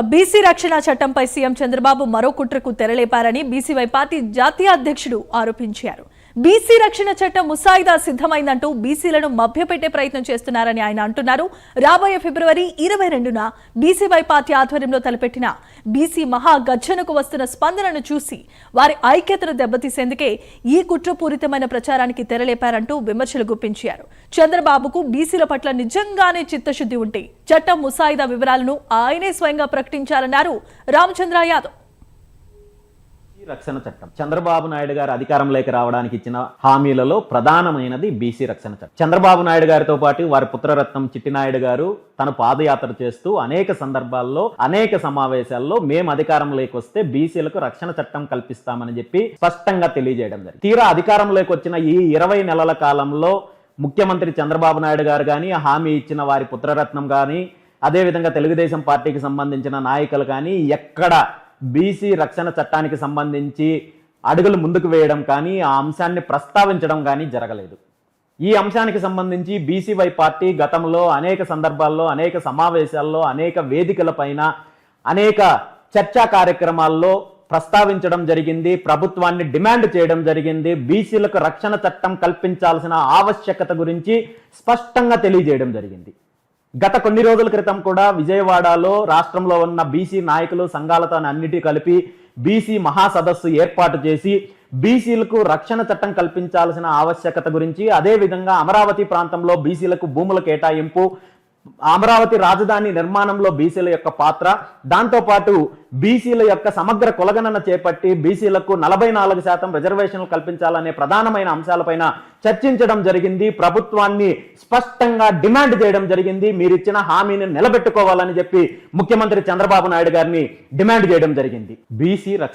BC రక్షణ చట్టంపై CM Chandrababu మరో కుట్రకు తెరలేపారని బీసీవై పార్టీ జాతీయ అధ్యక్షుడు ఆరోపించారు. బీసీ రక్షణ చట్టం ముసాయిదా సిద్ధమైందంటూ బీసీలను మభ్యపెట్టే ప్రయత్నం చేస్తున్నారని ఆయన అంటున్నారు. రాబోయే ఫిబ్రవరి 22న బీసీవై పార్టీ ఆధ్వర్యంలో తలపెట్టిన బీసీ మహాగర్జనకు వస్తున్న స్పందనను చూసి వారి ఐక్యతను దెబ్బతీసేందుకే ఈ కుట్రపూరితమైన ప్రచారానికి తెరలేపారంటూ విమర్శలు గుప్పించారు. చంద్రబాబుకు బీసీల పట్ల నిజంగానే చిత్తశుద్ధి ఉంటే చట్టం ముసాయిదా వివరాలను ఆయనే స్వయంగా ప్రకటించాలన్నారు రామచంద్ర యాదవ్. రక్షణ చట్టం చంద్రబాబు నాయుడు గారు అధికారంలోకి రావడానికి ఇచ్చిన హామీలలో ప్రధానమైనది బీసీ రక్షణ చట్టం. చంద్రబాబు నాయుడు గారితో పాటు వారి పుత్రరత్నం చిట్టినాయుడు గారు తను పాదయాత్ర చేస్తూ అనేక సందర్భాల్లో అనేక సమావేశాల్లో మేము అధికారంలోకి వస్తే బీసీలకు రక్షణ చట్టం కల్పిస్తామని చెప్పి స్పష్టంగా తెలియజేయడం జరిగింది. తీరా అధికారంలోకి వచ్చిన ఈ 20 నెలల కాలంలో ముఖ్యమంత్రి చంద్రబాబు నాయుడు గారు కానీ, హామీ ఇచ్చిన వారి పుత్రరత్నం కానీ, అదేవిధంగా తెలుగుదేశం పార్టీకి సంబంధించిన నాయకులు కానీ ఎక్కడ బీసీ రక్షణ చట్టానికి సంబంధించి అడుగులు ముందుకు వేయడం కానీ, ఆ అంశాన్ని ప్రస్తావించడం కానీ జరగలేదు. ఈ అంశానికి సంబంధించి బీసీవై పార్టీ గతంలో అనేక సందర్భాల్లో, అనేక సమావేశాల్లో, అనేక వేదికలపైన, అనేక చర్చా కార్యక్రమాల్లో ప్రస్తావించడం జరిగింది. ప్రభుత్వాన్ని డిమాండ్ చేయడం జరిగింది. బీసీలకు రక్షణ చట్టం కల్పించాల్సిన ఆవశ్యకత గురించి స్పష్టంగా తెలియజేయడం జరిగింది. గత కొన్ని రోజుల క్రితం కూడా విజయవాడలో రాష్ట్రంలో ఉన్న బీసీ నాయకులు సంఘాలతో అన్నిటి కలిపి బీసీ మహాసదస్సు ఏర్పాటు చేసి బీసీలకు రక్షణ చట్టం కల్పించాల్సిన ఆవశ్యకత గురించి, అదేవిధంగా అమరావతి ప్రాంతంలో బీసీలకు భూముల కేటాయింపు, అమరావతి రాజధాని నిర్మాణంలో బీసీల యొక్క పాత్ర, దాంతోపాటు బీసీల యొక్క సమగ్ర కులగణన చేపట్టి బీసీలకు 44% రిజర్వేషన్లు కల్పించాలనే ప్రధానమైన అంశాలపైన చర్చించడం జరిగింది. ప్రభుత్వాన్ని స్పష్టంగా డిమాండ్ చేయడం జరిగింది. మీరిచ్చిన హామీని నిలబెట్టుకోవాలని చెప్పి ముఖ్యమంత్రి చంద్రబాబు నాయుడు గారిని డిమాండ్ చేయడం జరిగింది. బీసీ